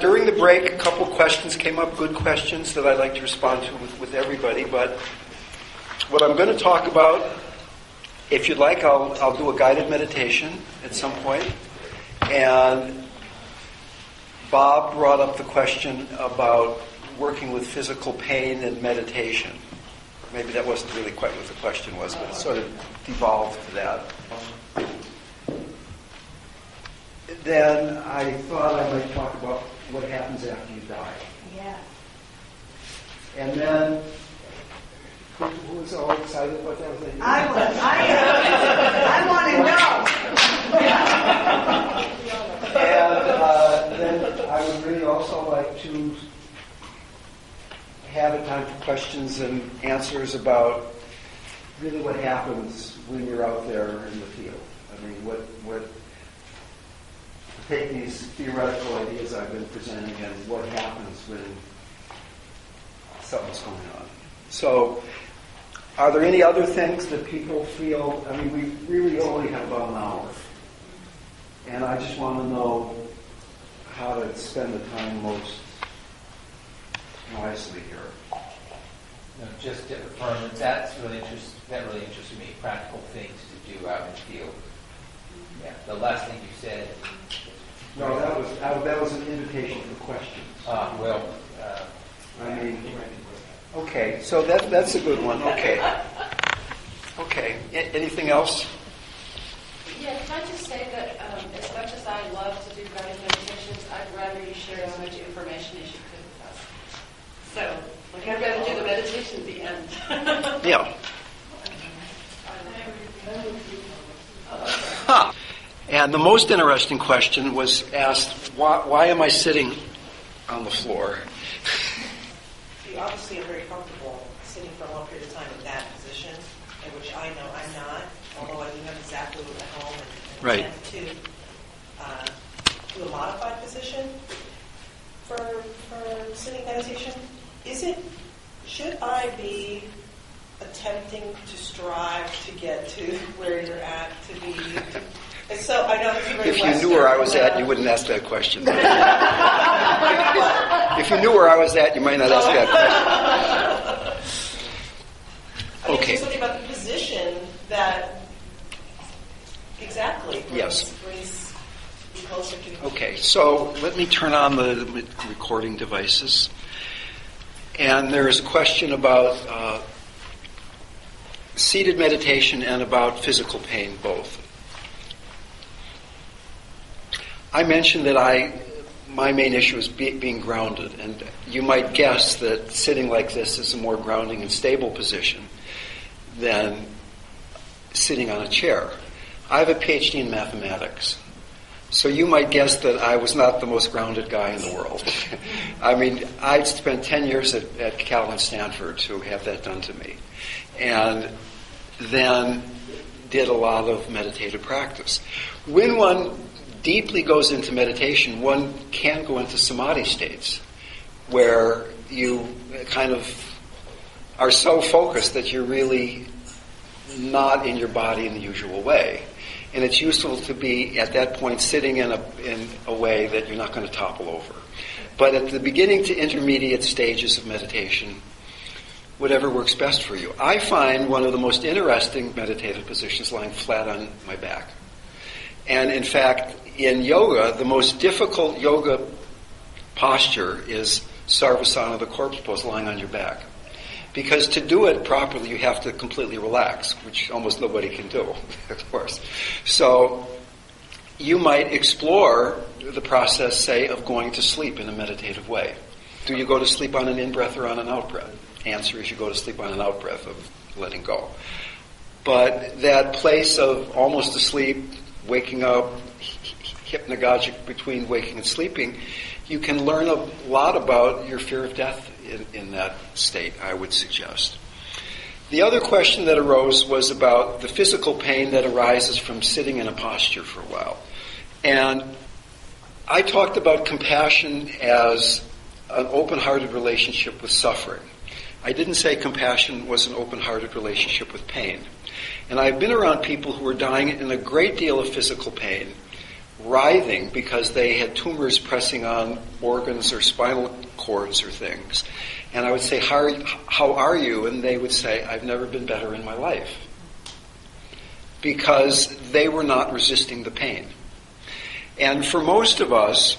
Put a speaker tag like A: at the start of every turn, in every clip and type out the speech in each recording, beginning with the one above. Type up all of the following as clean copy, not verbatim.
A: during the break, a couple questions came up, good questions that I'd like to respond to with everybody. But what I'm going to talk about, if you'd like, I'll do a guided meditation at some point. And Bob brought up the question about working with physical pain and meditation. Maybe that wasn't really quite what the question was, but it sort of devolved to that. Then I thought I might talk about what happens after you die.
B: Yeah.
A: And then, who was all excited about that?
B: I was. I want to know.
A: And then I would really also like to have a time for questions and answers about really what happens when you're out there in the field. I mean, what take these theoretical ideas I've been presenting and what happens when something's going on. So, are there any other things that people feel? I mean, we really only have about an hour. And I just want to know how to spend the time most wisely here.
C: No, just to affirm that really interested me. Practical things to do out in the field. Yeah, the last thing you said.
A: No, that was an invitation for questions. Okay, so that's a good one. Okay. Anything else?
D: Yeah, can I just say that as much as I love to do guided meditations, I'd rather you share as much information as you could with us. So, I'd rather do the meditation at the end.
A: Yeah. Huh. And the most interesting question was asked, why am I sitting on the floor?
E: You obviously are very comfortable sitting for a long period of time in that position, in which I know I'm not, although I do have exactly at home and
A: right.
E: tend to do a modified position for sitting meditation. Should I be attempting to strive to get to where you're at to be? And so I know it's very
A: If you
E: Western,
A: knew where I was at, you wouldn't ask that question. If you knew where I was at, you might not ask that question.
E: Okay. There's something about the position that exactly brings you closer to.
A: Okay, so let me turn on the recording devices. And there is a question about seated meditation and about physical pain, both. I mentioned that my main issue is being grounded, and you might guess that sitting like this is a more grounding and stable position than sitting on a chair. I have a PhD in mathematics, so you might guess that I was not the most grounded guy in the world. I mean, I spent 10 years at Cal and Stanford to have that done to me, and then did a lot of meditative practice. When one deeply goes into meditation, one can go into samadhi states where you kind of are so focused that you're really not in your body in the usual way. And it's useful to be, at that point, sitting in a way that you're not going to topple over. But at the beginning to intermediate stages of meditation, whatever works best for you. I find one of the most interesting meditative positions lying flat on my back. And in fact, in yoga, the most difficult yoga posture is Sarvasana, the corpse pose, lying on your back. Because to do it properly, you have to completely relax, which almost nobody can do, of course. So you might explore the process, say, of going to sleep in a meditative way. Do you go to sleep on an in-breath or on an out-breath? Answer is you go to sleep on an out-breath of letting go. But that place of almost asleep, waking up, hypnagogic between waking and sleeping, you can learn a lot about your fear of death in that state, I would suggest. The other question that arose was about the physical pain that arises from sitting in a posture for a while. And I talked about compassion as an open-hearted relationship with suffering. I didn't say compassion was an open-hearted relationship with pain. And I've been around people who were dying in a great deal of physical pain, writhing because they had tumors pressing on organs or spinal cords or things. And I would say, how are you? And they would say, I've never been better in my life. Because they were not resisting the pain. And for most of us,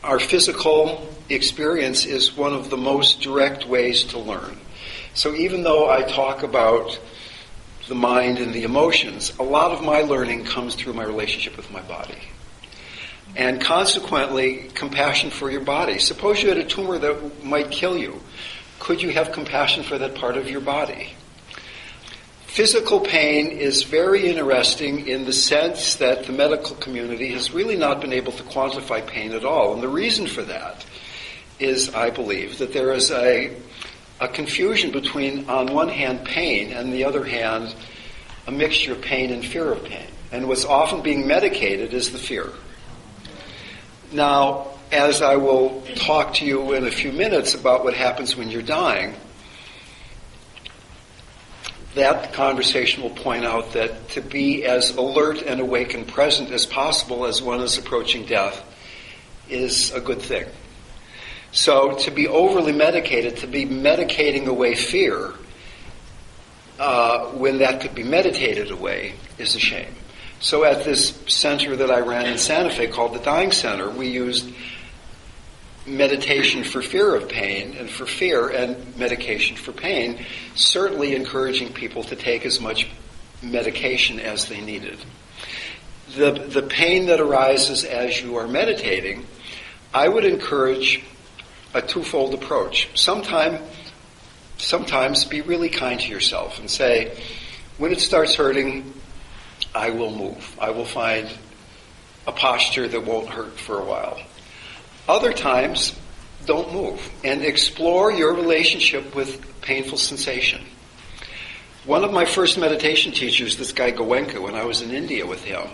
A: our physical experience is one of the most direct ways to learn. So even though I talk about the mind and the emotions, a lot of my learning comes through my relationship with my body. And consequently, compassion for your body. Suppose you had a tumor that might kill you. Could you have compassion for that part of your body? Physical pain is very interesting in the sense that the medical community has really not been able to quantify pain at all. And the reason for that is, I believe, that there is a confusion between, on one hand, pain, and the other hand, a mixture of pain and fear of pain. And what's often being medicated is the fear. Now, as I will talk to you in a few minutes about what happens when you're dying, that conversation will point out that to be as alert and awake and present as possible as one is approaching death is a good thing. So to be overly medicated, to be medicating away fear, when that could be meditated away, is a shame. So at this center that I ran in Santa Fe called the Dying Center, we used meditation for fear of pain and for fear and medication for pain, certainly encouraging people to take as much medication as they needed. The pain that arises as you are meditating, I would encourage a twofold approach. Sometimes be really kind to yourself and say, when it starts hurting, I will move. I will find a posture that won't hurt for a while. Other times, don't move and explore your relationship with painful sensation. One of my first meditation teachers, this guy Goenka, when I was in India with him,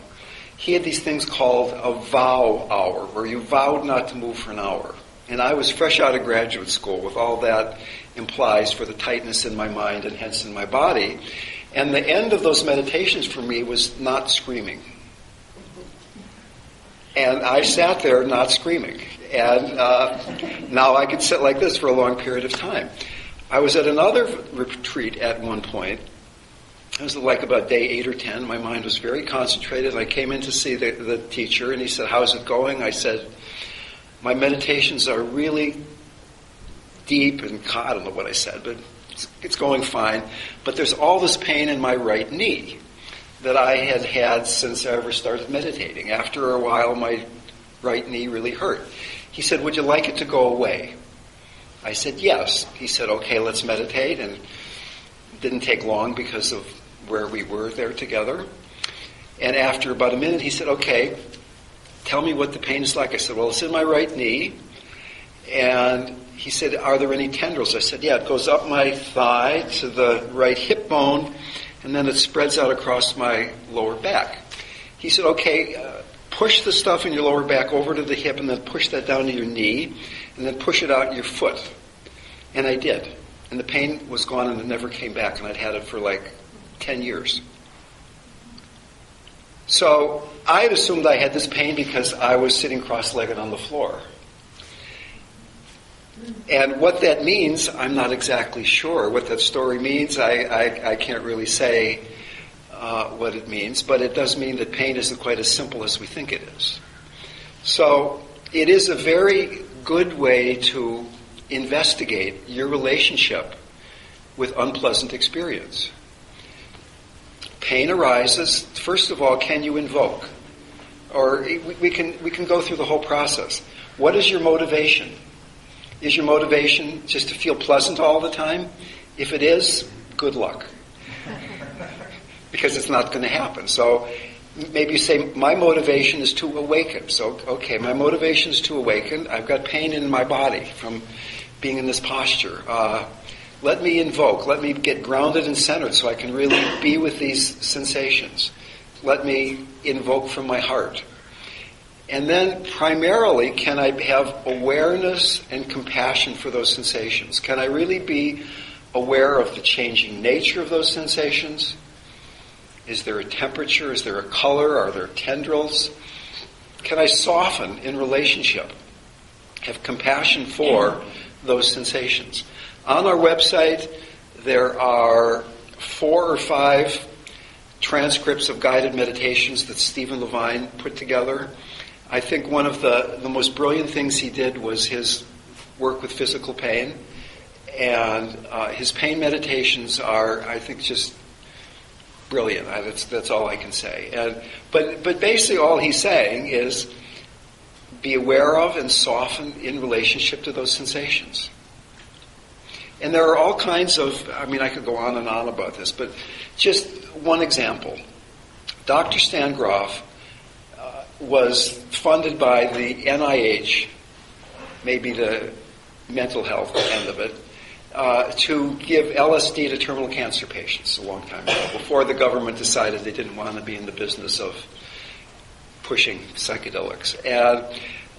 A: he had these things called a vow hour, where you vowed not to move for an hour. And I was fresh out of graduate school with all that implies for the tightness in my mind and hence in my body. And the end of those meditations for me was not screaming. And I sat there not screaming. And now I could sit like this for a long period of time. I was at another retreat at one point. It was like about day 8 or 10. My mind was very concentrated. I came in to see the teacher, and he said, how's it going? I said, my meditations are really deep, and I don't know what I said, but it's going fine. But there's all this pain in my right knee that I had had since I ever started meditating. After a while, my right knee really hurt. He said, would you like it to go away? I said, yes. He said, okay, let's meditate. And it didn't take long because of where we were there together. And after about a minute, he said, okay, tell me what the pain is like. I said, well, it's in my right knee. And he said, are there any tendrils? I said, yeah, it goes up my thigh to the right hip bone, and then it spreads out across my lower back. He said, okay, push the stuff in your lower back over to the hip and then push that down to your knee and then push it out your foot. And I did. And the pain was gone and it never came back, and I'd had it for like 10 years. So I had assumed I had this pain because I was sitting cross-legged on the floor. And what that means, I'm not exactly sure. What that story means, I can't really say what it means, but it does mean that pain isn't quite as simple as we think it is. So it is a very good way to investigate your relationship with unpleasant experience. Pain arises. First of all, can you invoke? Or we can go through the whole process. What is your motivation? Is your motivation just to feel pleasant all the time? If it is, good luck. Because it's not going to happen. So maybe you say, my motivation is to awaken. So, okay, my motivation is to awaken. I've got pain in my body from being in this posture. Let me invoke. Let me get grounded and centered so I can really be with these sensations. Let me invoke from my heart. And then primarily, can I have awareness and compassion for those sensations? Can I really be aware of the changing nature of those sensations? Is there a temperature? Is there a color? Are there tendrils? Can I soften in relationship? Have compassion for those sensations. On our website, there are 4 or 5 transcripts of guided meditations that Stephen Levine put together. I think one of the most brilliant things he did was his work with physical pain. And his pain meditations are, I think, just brilliant. That's all I can say. But basically all he's saying is be aware of and soften in relationship to those sensations. And there are all kinds of, I could go on and on about this, but just one example. Dr. Stan Grof was funded by the NIH, maybe the mental health end of it, to give LSD to terminal cancer patients a long time ago, before the government decided they didn't want to be in the business of pushing psychedelics. And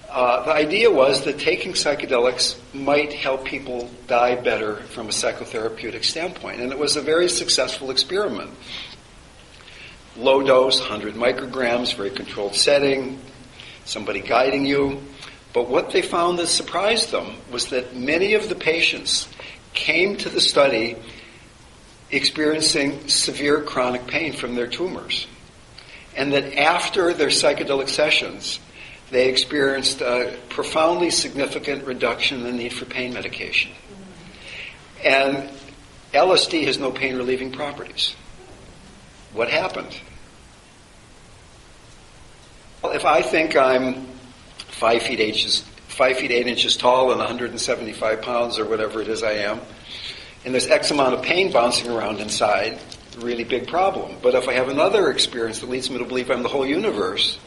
A: the idea was that taking psychedelics might help people die better from a psychotherapeutic standpoint. And it was a very successful experiment. Low dose, 100 micrograms, very controlled setting, somebody guiding you. But what they found that surprised them was that many of the patients came to the study experiencing severe chronic pain from their tumors. And that after their psychedelic sessions, they experienced a profoundly significant reduction in the need for pain medication. And LSD has no pain-relieving properties. What happened? Well, if I think I'm 5 feet 8 inches tall and 175 pounds or whatever it is I am, and there's X amount of pain bouncing around inside, a really big problem. But if I have another experience that leads me to believe I'm the whole universe,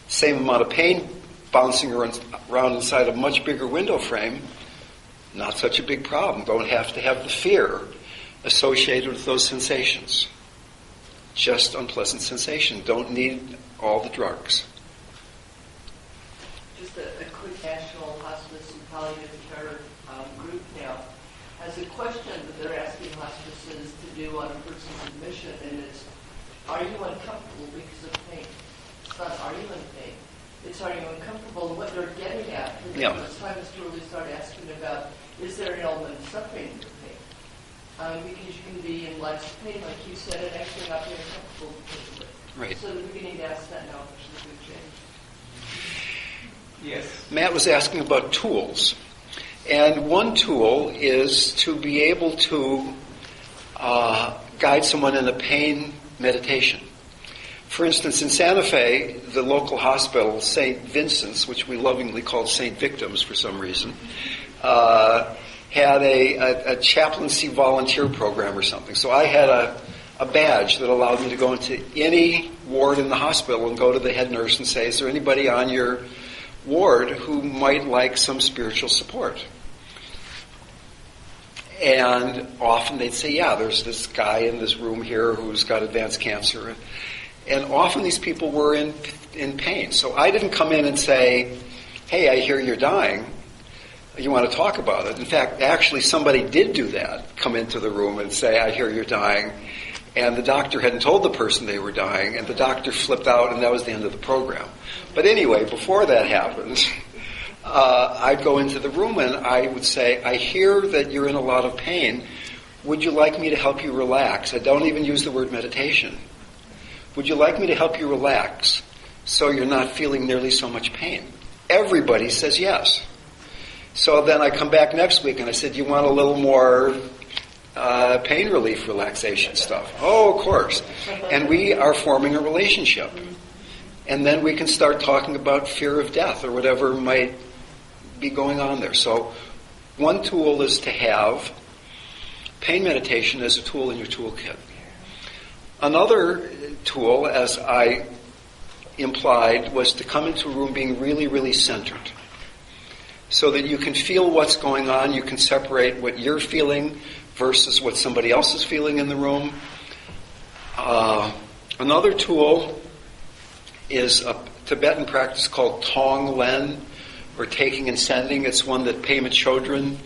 A: same amount of pain bouncing around inside a much bigger window frame, not such a big problem. Don't have to have the fear associated with those sensations. Just unpleasant sensation. Don't need all the drugs.
B: Just a quick National Hospice and Palliative Care group now has a question that they're asking hospices to do on a person's admission, and it's, are you uncomfortable because of pain? It's not, are you in pain? It's, are you uncomfortable? And what they're getting at, it's time is to really start asking about, is there an element of suffering in your pain? Because you can be in life's pain, like you said, and actually not be uncomfortable because of it.
A: Right.
B: So we're beginning to ask that now, which is a good change.
C: Yes.
A: Matt was asking about tools. And one tool is to be able to guide someone in a pain meditation. For instance, in Santa Fe, the local hospital, St. Vincent's, which we lovingly called St. Victims for some reason, had a chaplaincy volunteer program or something. So I had a badge that allowed me to go into any ward in the hospital and go to the head nurse and say, is there anybody on your ward who might like some spiritual support? And often they'd say, yeah, there's this guy in this room here who's got advanced cancer. And often these people were in pain. So I didn't come in and say, hey, I hear you're dying. You want to talk about it? In fact, actually somebody did do that, come into the room and say, I hear you're dying. And the doctor hadn't told the person they were dying, and the doctor flipped out, and that was the end of the program. But anyway, before that happened, I'd go into the room and I would say, I hear that you're in a lot of pain. Would you like me to help you relax? I don't even use the word meditation. Would you like me to help you relax so you're not feeling nearly so much pain? Everybody says yes. So then I come back next week and I said, you want a little more pain relief relaxation stuff? Oh, of course. And we are forming a relationship. And then we can start talking about fear of death or whatever might be going on there. So one tool is to have pain meditation as a tool in your toolkit. Another tool, as I implied, was to come into a room being really, really centered, so that you can feel what's going on. You can separate what you're feeling versus what somebody else is feeling in the room. Another tool is a Tibetan practice called Tong Len, or taking and sending. It's one that Pema Chodron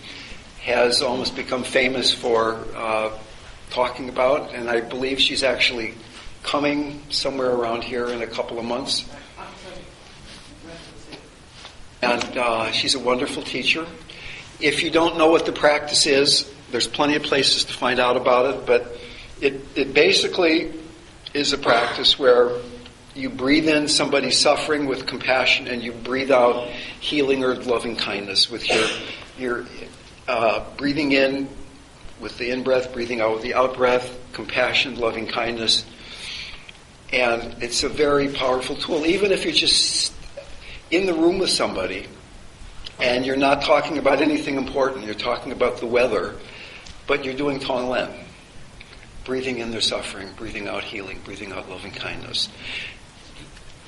A: has almost become famous for talking about, and I believe she's actually coming somewhere around here in a couple of months. And she's a wonderful teacher. If you don't know what the practice is, there's plenty of places to find out about it, but it basically is a practice where you breathe in somebody suffering with compassion, and you breathe out healing or loving kindness with your breathing in with the in-breath, breathing out with the out-breath, compassion, loving kindness. And it's a very powerful tool. Even if you're just in the room with somebody and you're not talking about anything important, you're talking about the weather, but you're doing Tonglen, breathing in their suffering, breathing out healing, breathing out loving kindness.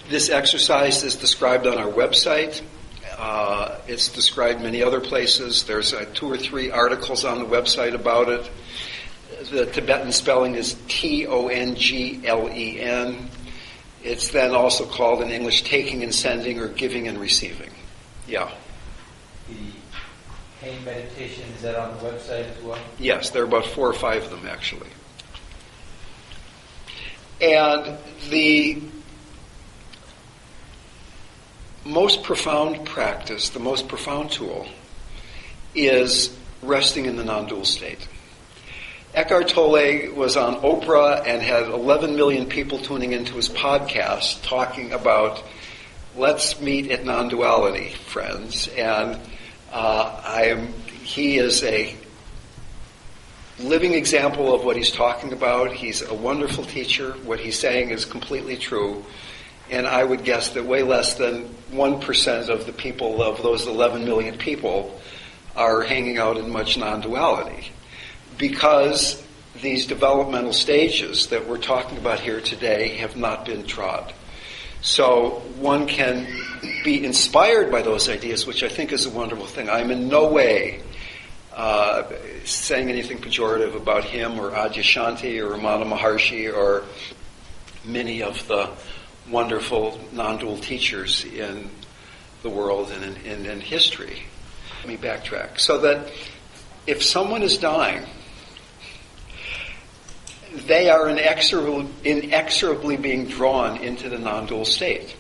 A: This exercise is described on our website. It's described many other places. There's 2 or 3 articles on the website about it. The Tibetan spelling is Tonglen. It's then also called in English taking and sending, or giving and receiving. Yeah.
C: The pain meditation, is that on the website as well?
A: Yes, there are about 4 or 5 of them actually. And the most profound practice, the most profound tool, is resting in the non-dual state. Eckhart Tolle was on Oprah and had 11 million people tuning into his podcast talking about, let's meet at non-duality, friends. And he is a living example of what he's talking about. He's a wonderful teacher. What he's saying is completely true. And I would guess that way less than 1% of the people, of those 11 million people, are hanging out in much non-duality. Because these developmental stages that we're talking about here today have not been trod. So one can be inspired by those ideas, which I think is a wonderful thing. I'm in no way saying anything pejorative about him or Adyashanti or Ramana Maharshi or many of the wonderful non-dual teachers in the world and in history. Let me backtrack. So that if someone is dying, they are inexorably being drawn into the non-dual state.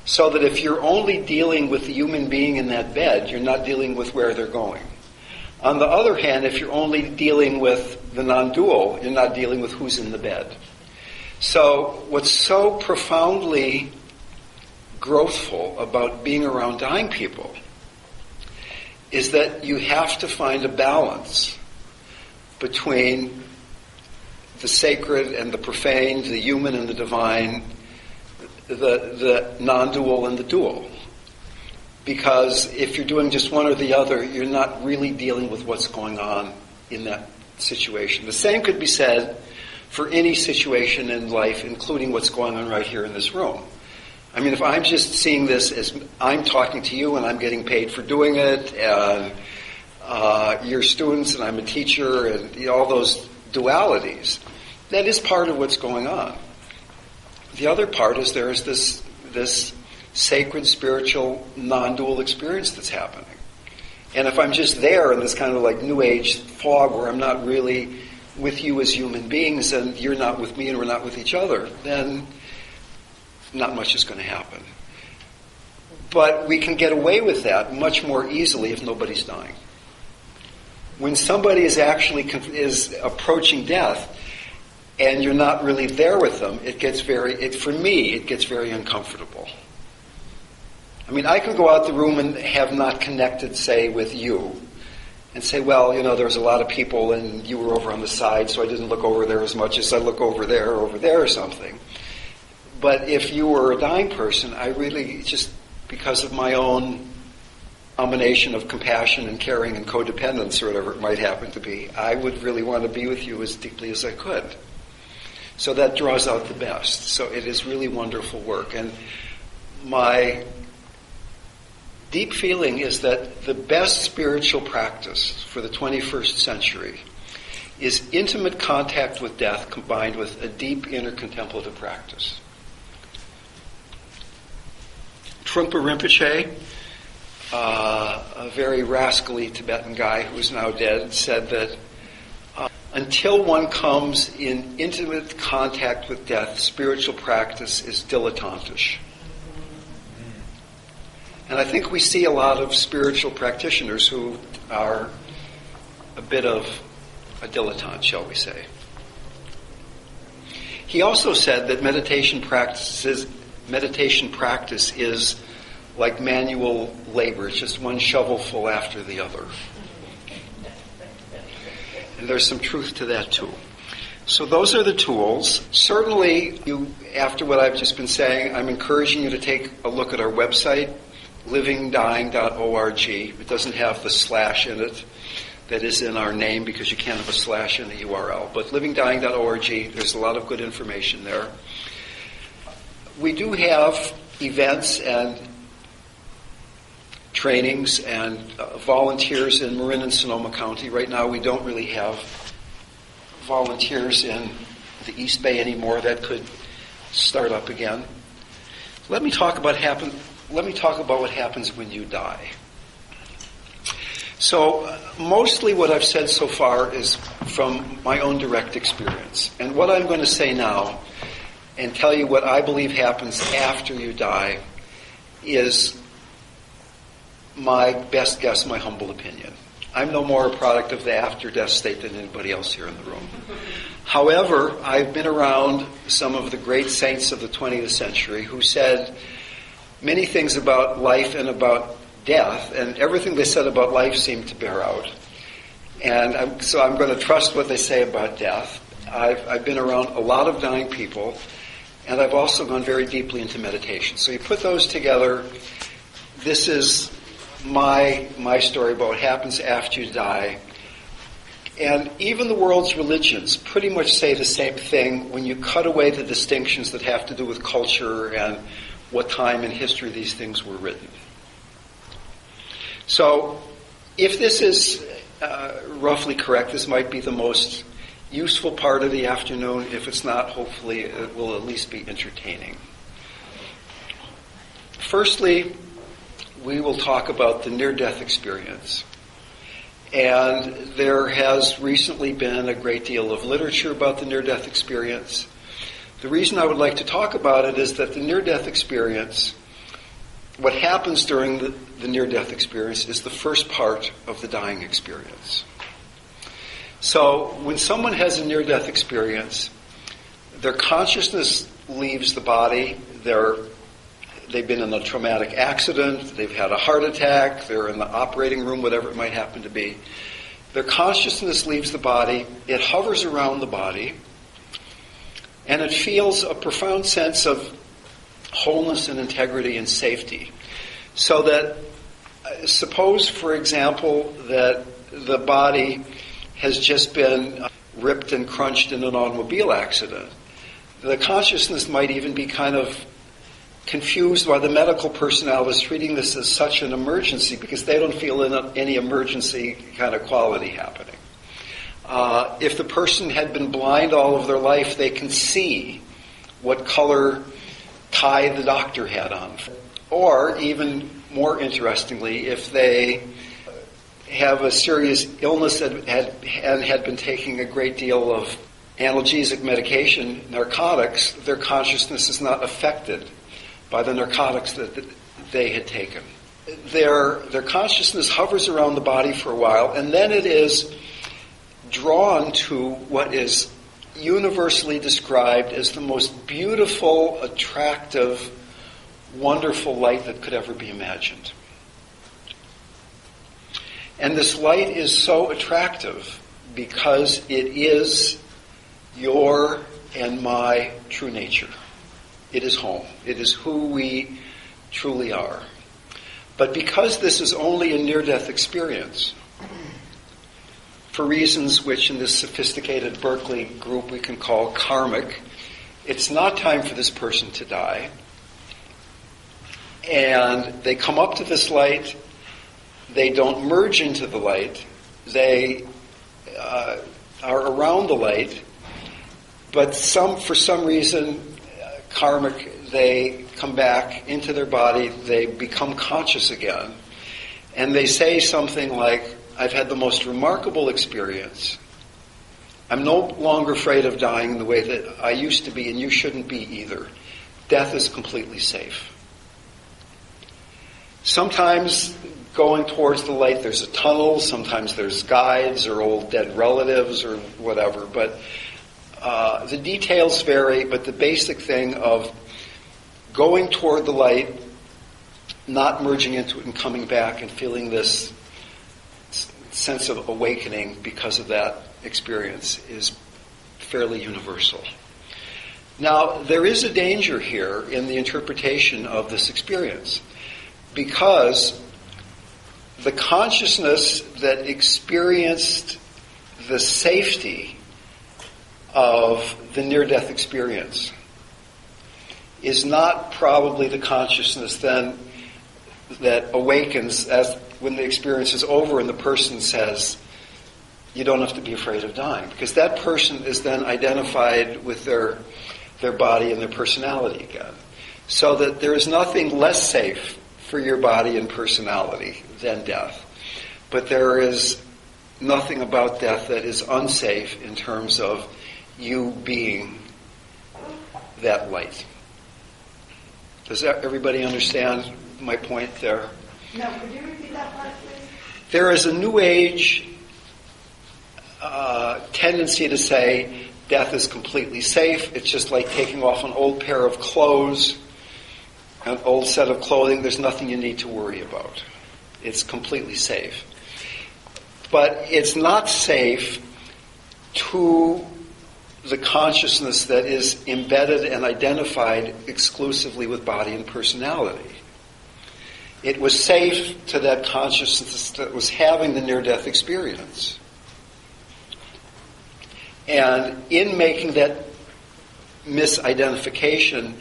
A: So that if you're only dealing with the human being in that bed, you're not dealing with where they're going. On the other hand, if you're only dealing with the non-dual, you're not dealing with who's in the bed. So what's so profoundly growthful about being around dying people is that you have to find a balance between the sacred and the profane, the human and the divine, the non-dual and the dual. Because if you're doing just one or the other, you're not really dealing with what's going on in that situation. The same could be said for any situation in life, including what's going on right here in this room. I mean, if I'm just seeing this as I'm talking to you and I'm getting paid for doing it, and you're students and I'm a teacher, and all those dualities, that is part of what's going on. The other part is there is this sacred, spiritual, non-dual experience that's happening. And if I'm just there in this kind of like New Age fog where I'm not really with you as human beings and you're not with me and we're not with each other, then not much is going to happen. But we can get away with that much more easily if nobody's dying. When somebody is actually is approaching death and you're not really there with them, it gets very uncomfortable. I mean, I can go out the room and have not connected, say, with you, and say, well, there was a lot of people and you were over on the side, so I didn't look over there as much as I look over there or something. But if you were a dying person, I really, just because of my own combination of compassion and caring and codependence or whatever it might happen to be, I would really want to be with you as deeply as I could. So that draws out the best. So it is really wonderful work. And my deep feeling is that the best spiritual practice for the 21st century is intimate contact with death combined with a deep inner contemplative practice. Trungpa Rinpoche, a very rascally Tibetan guy who is now dead, said that until one comes in intimate contact with death, spiritual practice is dilettantish. And I think we see a lot of spiritual practitioners who are a bit of a dilettante, shall we say. He also said that meditation practice is like manual labor. It's just one shovelful after the other. And there's some truth to that too. So those are the tools. Certainly, after what I've just been saying, I'm encouraging you to take a look at our website, livingdying.org. It doesn't have the slash in it that is in our name because you can't have a slash in the URL. But livingdying.org, there's a lot of good information there. We do have events and trainings and volunteers in Marin and Sonoma County. Right now we don't really have volunteers in the East Bay anymore. That could start up again. Let me talk about what happens when you die. So mostly what I've said so far is from my own direct experience. And what I'm going to say now and tell you what I believe happens after you die is my best guess, my humble opinion. I'm no more a product of the after-death state than anybody else here in the room. However, I've been around some of the great saints of the 20th century who said many things about life and about death, and everything they said about life seemed to bear out. And so I'm going to trust what they say about death. I've been around a lot of dying people, and I've also gone very deeply into meditation. So you put those together, this is my story about what happens after you die. And even the world's religions pretty much say the same thing when you cut away the distinctions that have to do with culture and what time in history these things were written. So if this is roughly correct, this might be the most useful part of the afternoon. If it's not, hopefully it will at least be entertaining. Firstly, we will talk about the near-death experience. And there has recently been a great deal of literature about the near-death experience. The reason I would like to talk about it is that the near-death experience, what happens during the near-death experience is the first part of the dying experience. So when someone has a near-death experience, their consciousness leaves the body. They've been in a traumatic accident, they've had a heart attack, they're in the operating room, whatever it might happen to be. Their consciousness leaves the body, it hovers around the body, and it feels a profound sense of wholeness and integrity and safety. So that, suppose, for example, that the body has just been ripped and crunched in an automobile accident. The consciousness might even be kind of confused why the medical personnel is treating this as such an emergency because they don't feel any emergency kind of quality happening. If the person had been blind all of their life, they can see what color tie the doctor had on. Or, even more interestingly, if they have a serious illness and had been taking a great deal of analgesic medication, narcotics, their consciousness is not affected by the narcotics that they had taken. Their consciousness hovers around the body for a while, and then it is drawn to what is universally described as the most beautiful, attractive, wonderful light that could ever be imagined. And this light is so attractive because it is your and my true nature. It is home. It is who we truly are. But because this is only a near-death experience, for reasons which in this sophisticated Berkeley group we can call karmic, it's not time for this person to die. And they come up to this light. They don't merge into the light. They are around the light. But for some reason, karmic, they come back into their body, they become conscious again, and they say something like, I've had the most remarkable experience. I'm no longer afraid of dying the way that I used to be, and you shouldn't be either. Death is completely safe. Sometimes going towards the light, there's a tunnel. Sometimes there's guides or old dead relatives or whatever. But the details vary, but the basic thing of going toward the light, not merging into it and coming back and feeling this sense of awakening because of that experience is fairly universal. Now, there is a danger here in the interpretation of this experience, because the consciousness that experienced the safety of the near-death experience is not probably the consciousness then that awakens as when the experience is over and the person says, you don't have to be afraid of dying. Because that person is then identified with their body and their personality again. So that there is nothing less safe for your body and personality than death. But there is nothing about death that is unsafe in terms of you being that light. Does everybody understand my point there?
E: No, could you repeat that part, please?
A: There is a New Age tendency to say death is completely safe. It's just like taking off an old pair of clothes, an old set of clothing. There's nothing you need to worry about. It's completely safe. But it's not safe to the consciousness that is embedded and identified exclusively with body and personality. It was safe to that consciousness that was having the near-death experience. And in making that misidentification,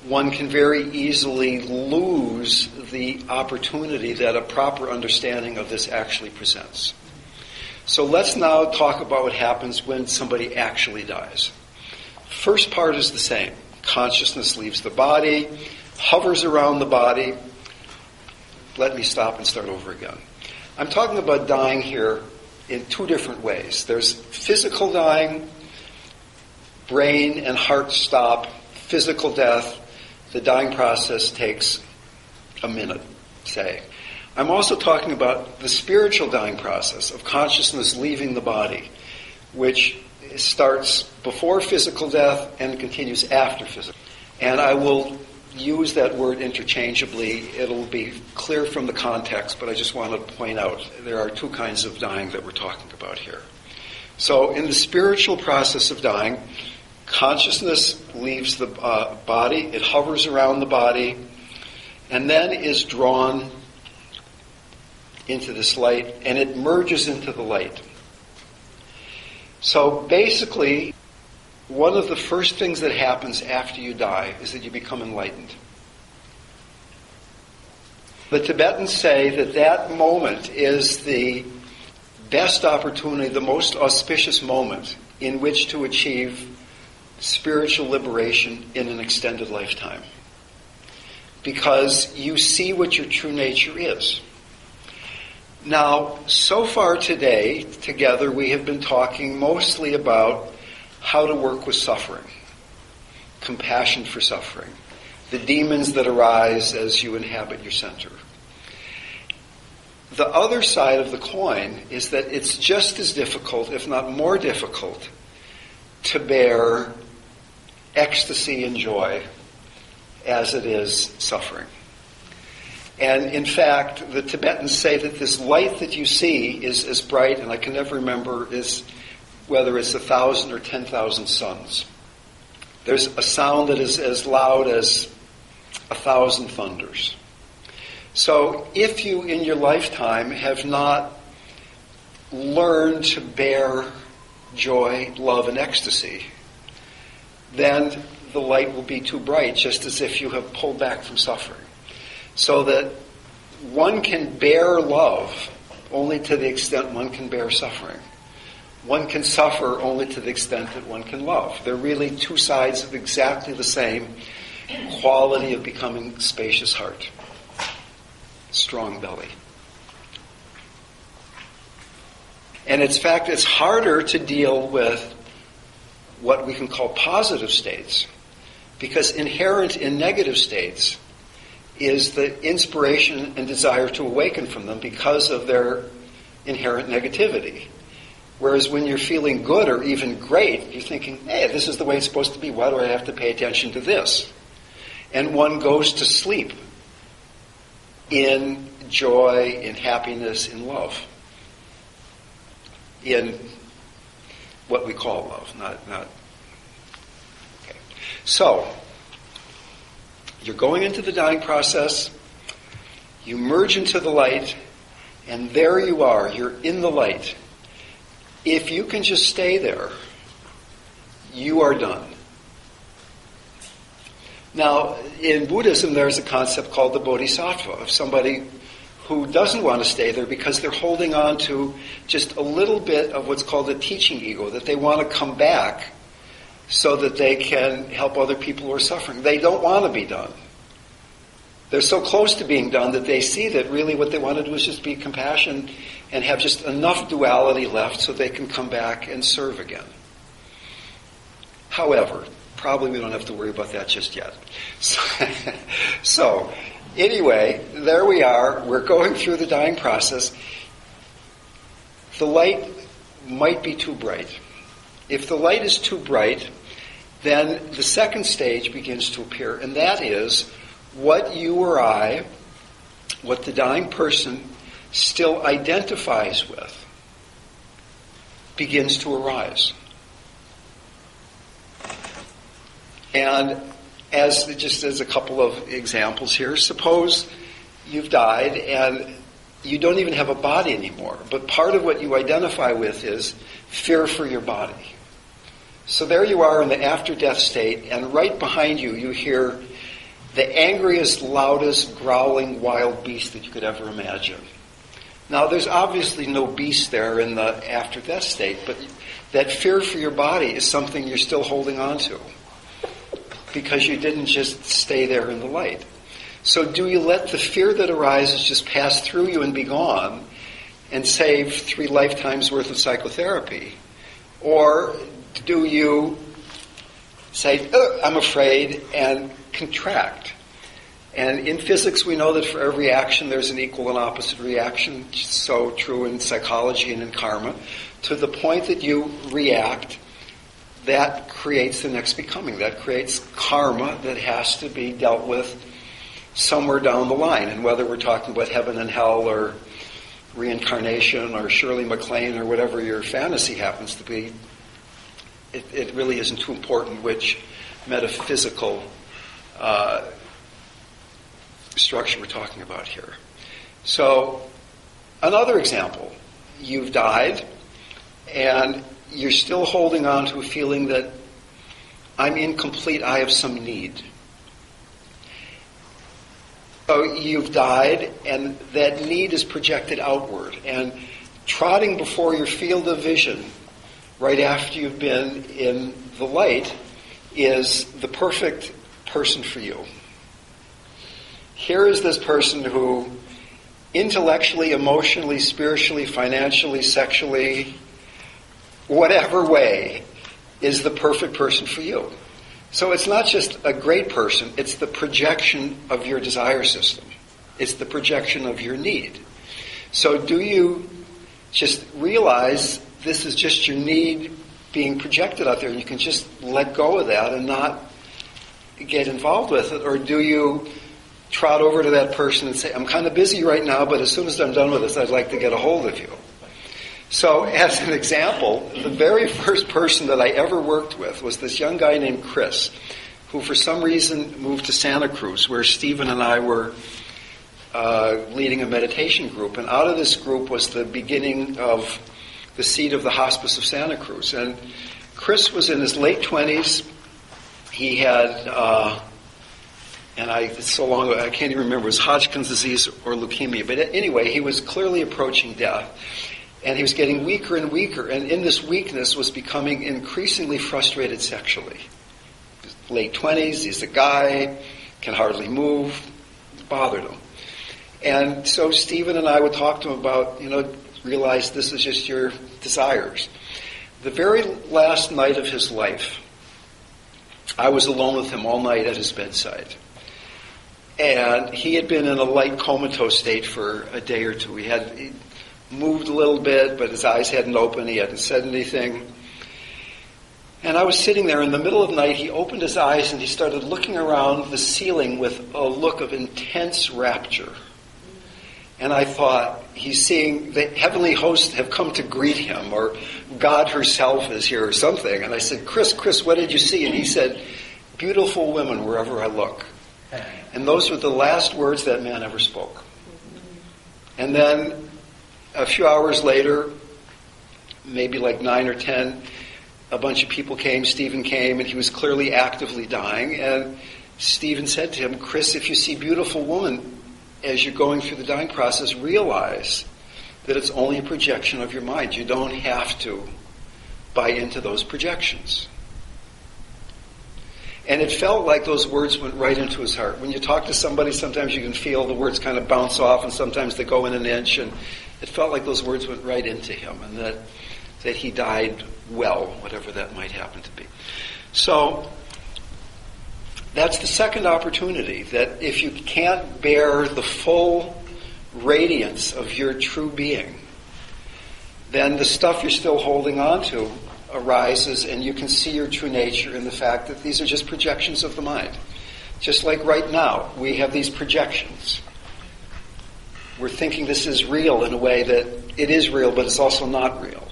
A: one can very easily lose the opportunity that a proper understanding of this actually presents. So let's now talk about what happens when somebody actually dies. First part is the same. Consciousness leaves the body, hovers around the body. Let me stop and start over again. I'm talking about dying here in two different ways. There's physical dying, brain and heart stop, physical death. The dying process takes a minute, say. I'm also talking about the spiritual dying process of consciousness leaving the body, which starts before physical death and continues after physical. And I will use that word interchangeably. It'll be clear from the context, but I just want to point out there are two kinds of dying that we're talking about here. So in the spiritual process of dying, consciousness leaves the body, it hovers around the body, and then is drawn into this light, and it merges into the light. So basically, one of the first things that happens after you die is that you become enlightened. The Tibetans say that that moment is the best opportunity, the most auspicious moment in which to achieve spiritual liberation in an extended lifetime. Because you see what your true nature is. Now, so far today, together, we have been talking mostly about how to work with suffering, compassion for suffering, the demons that arise as you inhabit your center. The other side of the coin is that it's just as difficult, if not more difficult, to bear ecstasy and joy as it is suffering. And in fact, the Tibetans say that this light that you see is as bright, and I can never remember is whether it's 1,000 or 10,000 suns. There's a sound that is as loud as 1,000 thunders. So if you in your lifetime have not learned to bear joy, love, and ecstasy, then the light will be too bright, just as if you have pulled back from suffering. So that one can bear love only to the extent one can bear suffering. One can suffer only to the extent that one can love. They're really two sides of exactly the same quality of becoming spacious heart, strong belly. And in fact, it's harder to deal with what we can call positive states, because inherent in negative states is the inspiration and desire to awaken from them because of their inherent negativity. Whereas when you're feeling good or even great, you're thinking, hey, this is the way it's supposed to be. Why do I have to pay attention to this? And one goes to sleep in joy, in happiness, in love. In what we call love, not. Okay. So, you're going into the dying process, you merge into the light, and there you are, you're in the light. If you can just stay there, you are done. Now, in Buddhism, there's a concept called the bodhisattva, of somebody who doesn't want to stay there because they're holding on to just a little bit of what's called a teaching ego, that they want to come back so that they can help other people who are suffering. They don't want to be done. They're so close to being done that they see that really what they want to do is just be compassion and have just enough duality left so they can come back and serve again. However, probably we don't have to worry about that just yet. So anyway, there we are. We're going through the dying process. The light might be too bright. If the light is too bright, then the second stage begins to appear, and that is what you or I, what the dying person still identifies with, begins to arise. And just as a couple of examples here, suppose you've died and you don't even have a body anymore, but part of what you identify with is fear for your body. So there you are in the after-death state, and right behind you, you hear the angriest, loudest, growling wild beast that you could ever imagine. Now, there's obviously no beast there in the after-death state, but that fear for your body is something you're still holding on to, because you didn't just stay there in the light. So do you let the fear that arises just pass through you and be gone and save 3 lifetimes worth of psychotherapy? Or do you say, I'm afraid, and contract? And in physics we know that for every action there's an equal and opposite reaction. So true in psychology and in karma. To the point that you react, that creates the next becoming. That creates karma that has to be dealt with somewhere down the line. And whether we're talking about heaven and hell or reincarnation or Shirley MacLaine or whatever your fantasy happens to be, it really isn't too important which metaphysical structure we're talking about here. So, another example. You've died and you're still holding on to a feeling that I'm incomplete, I have some need. So you've died, and that need is projected outward. And trotting before your field of vision, right after you've been in the light, is the perfect person for you. Here is this person who intellectually, emotionally, spiritually, financially, sexually, whatever way, is the perfect person for you. So it's not just a great person, it's the projection of your desire system. It's the projection of your need. So do you just realize this is just your need being projected out there, and you can just let go of that and not get involved with it? Or do you trot over to that person and say, I'm kind of busy right now, but as soon as I'm done with this, I'd like to get a hold of you? So, as an example, the very first person that I ever worked with was this young guy named Chris, who for some reason moved to Santa Cruz, where Stephen and I were leading a meditation group. And out of this group was the beginning of the seed of the Hospice of Santa Cruz. And Chris was in his late 20s. He had, it's so long ago, I can't even remember, it was Hodgkin's disease or leukemia. But anyway, he was clearly approaching death. And he was getting weaker and weaker, and in this weakness was becoming increasingly frustrated sexually. Late 20s, he's a guy, can hardly move, it bothered him. And so Stephen and I would talk to him about, realize this is desires. The very last night of his life, I was alone with him all night at his bedside. And he had been in a light comatose state for a day or two. He moved a little bit, but his eyes hadn't opened. He hadn't said anything. And I was sitting there in the middle of the night. He opened his eyes and he started looking around the ceiling with a look of intense rapture. And I thought, he's seeing the heavenly hosts have come to greet him, or God herself is here or something. And I said, Chris, what did you see? And he said, beautiful women wherever I look. And those were the last words that man ever spoke. And then a few hours later, maybe like 9 or 10, a bunch of people came, Stephen came, and he was clearly actively dying. And Stephen said to him, Chris, if you see beautiful woman as you're going through the dying process, realize that it's only a projection of your mind. You don't have to buy into those projections. And it felt like those words went right into his heart. When you talk to somebody, sometimes you can feel the words kind of bounce off, and sometimes they go in an inch, and it felt like those words went right into him, and that he died well, whatever that might happen to be. So that's the second opportunity, that if you can't bear the full radiance of your true being, then the stuff you're still holding on to arises, and you can see your true nature in the fact that these are just projections of the mind. Just like right now, we have these projections. We're thinking this is real in a way that it is real, but it's also not real.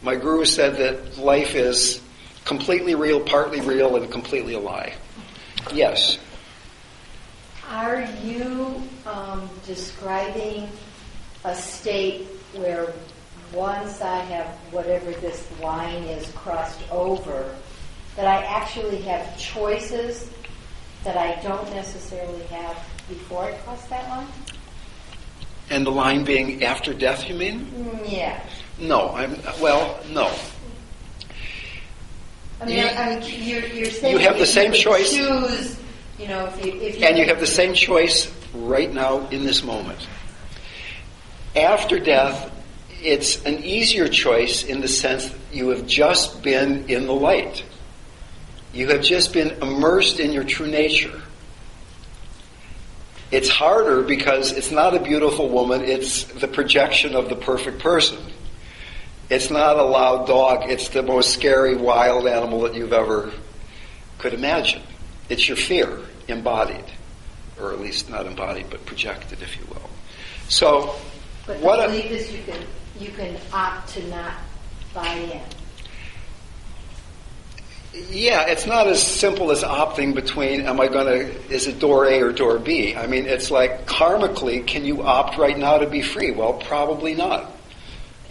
A: My guru said that life is completely real, partly real, and completely a lie. Yes.
F: Are you describing a state where once I have whatever this line is crossed over, that I actually have choices that I don't necessarily have before I cross that line?
A: And the line being after death, you mean?
F: Yeah.
A: No. No.
F: I mean, you're saying
A: you have the same
F: you
A: choice.
F: Choose, if you
A: and you have the same choice right now in this moment. After death, it's an easier choice in the sense that you have just been in the light. You have just been immersed in your true nature. It's harder because it's not a beautiful woman, it's the projection of the perfect person. It's not a loud dog, it's the most scary wild animal that you've ever could imagine. It's your fear embodied, or at least not embodied, but projected, if you will. So,
F: but
A: what
F: the belief is you can opt to not buy in.
A: Yeah, it's not as simple as opting between, is it door A or door B? I mean, it's like, karmically, can you opt right now to be free? Well, probably not.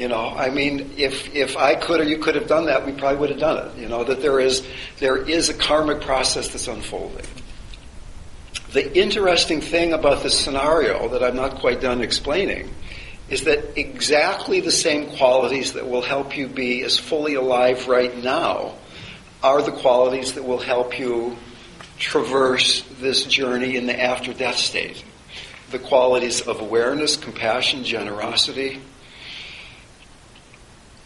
A: I mean, if I could or you could have done that, we probably would have done it. That there is a karmic process that's unfolding. The interesting thing about this scenario that I'm not quite done explaining is that exactly the same qualities that will help you be as fully alive right now are the qualities that will help you traverse this journey in the after-death state. The qualities of awareness, compassion, generosity,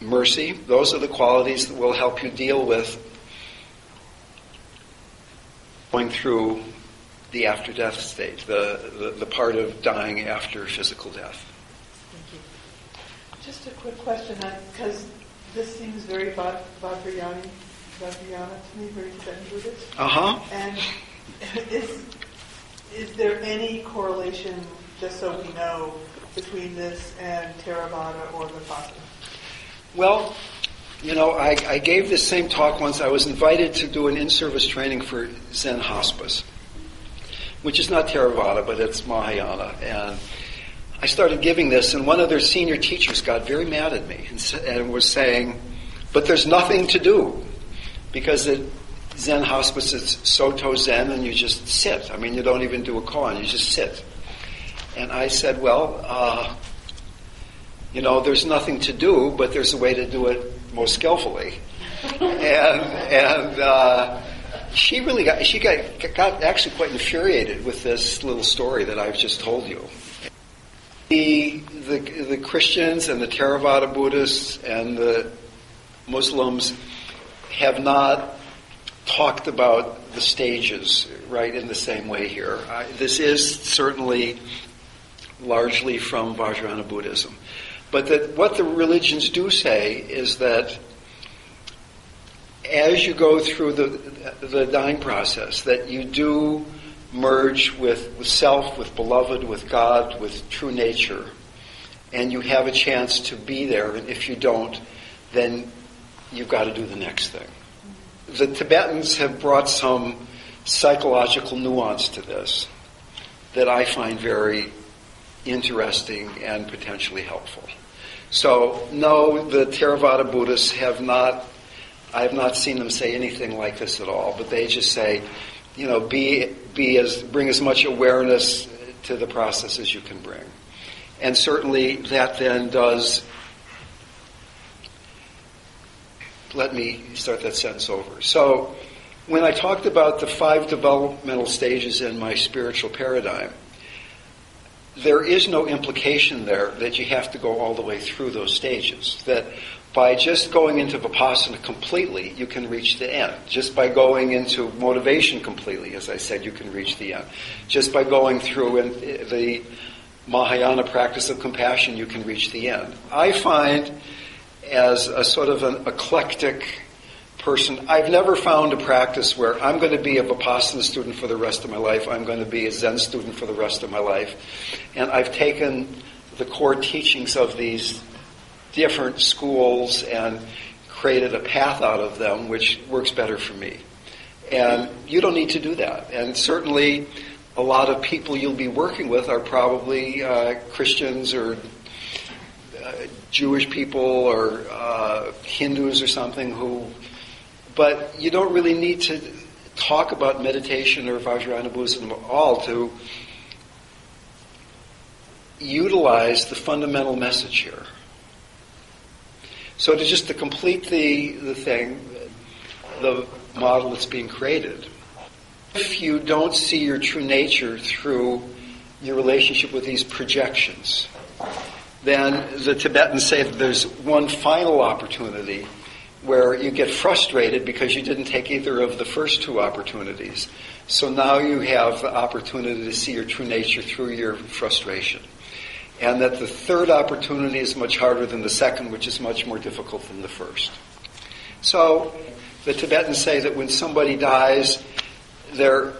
A: mercy, those are the qualities that will help you deal with going through the after-death state, the part of dying after physical death.
G: Thank you. Just a quick question, because this seems very Vajrayana to me, very Zen Buddhist.
A: Uh-huh.
G: And is there any correlation, just so we know, between this and Theravada or Vipassana?
A: Well, I gave this same talk once. I was invited to do an in-service training for Zen Hospice, which is not Theravada, but it's Mahayana. And I started giving this, and one of their senior teachers got very mad at me and was saying, but there's nothing to do, because at Zen Hospice it's Soto Zen, and you just sit. I mean, you don't even do a koan, you just sit. And I said, well, there's nothing to do, but there's a way to do it most skillfully. and she got actually quite infuriated with this little story that I've just told you. The the Christians and the Theravada Buddhists and the Muslims have not talked about the stages, right, in the same way here. This is certainly largely from Vajrayana Buddhism. But that what the religions do say is that as you go through the dying process, that you do merge with self, with beloved, with God, with true nature, and you have a chance to be there, and if you don't, then you've got to do the next thing. The Tibetans have brought some psychological nuance to this that I find very interesting and potentially helpful. So, no, the Theravada Buddhists I have not seen them say anything like this at all, but they just say, bring as much awareness to the process as you can bring. And certainly that then does, let me start that sentence over. So, when I talked about the 5 developmental stages in my spiritual paradigm, there is no implication there that you have to go all the way through those stages. That by just going into Vipassana completely, you can reach the end. Just by going into motivation completely, as I said, you can reach the end. Just by going through the Mahayana practice of compassion, you can reach the end. I find, as a sort of an eclectic person, I've never found a practice where I'm going to be a Vipassana student for the rest of my life, I'm going to be a Zen student for the rest of my life, and I've taken the core teachings of these different schools and created a path out of them which works better for me. And you don't need to do that. And certainly a lot of people you'll be working with are probably Christians or Jewish people or Hindus or something but you don't really need to talk about meditation or Vajrayana Buddhism at all to utilize the fundamental message here. So to complete the thing, the model that's being created, if you don't see your true nature through your relationship with these projections, then the Tibetans say that there's one final opportunity where you get frustrated because you didn't take either of the first 2 opportunities. So now you have the opportunity to see your true nature through your frustration. And that the 3rd opportunity is much harder than the 2nd, which is much more difficult than the first. So the Tibetans say that when somebody dies, their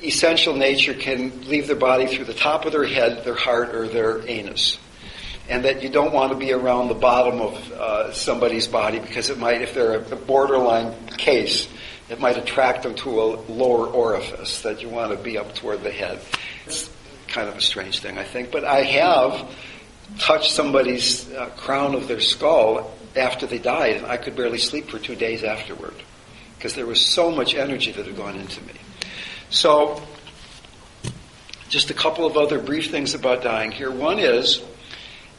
A: essential nature can leave their body through the top of their head, their heart, or their anus. And that you don't want to be around the bottom of somebody's body because it might, if they're a borderline case, it might attract them to a lower orifice, that you want to be up toward the head. It's kind of a strange thing, I think. But I have touched somebody's crown of their skull after they died, and I could barely sleep for 2 days afterward because there was so much energy that had gone into me. So, just a couple of other brief things about dying here. One is,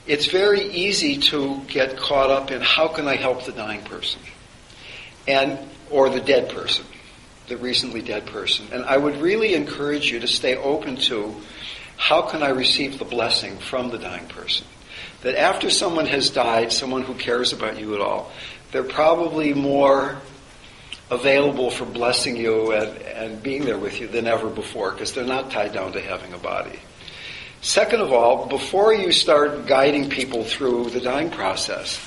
A: it's very easy to get caught up in how can I help the dying person, or the dead person, the recently dead person. And I would really encourage you to stay open to how can I receive the blessing from the dying person. That after someone has died, someone who cares about you at all, they're probably more available for blessing you and being there with you than ever before because they're not tied down to having a body. Second of all, before you start guiding people through the dying process,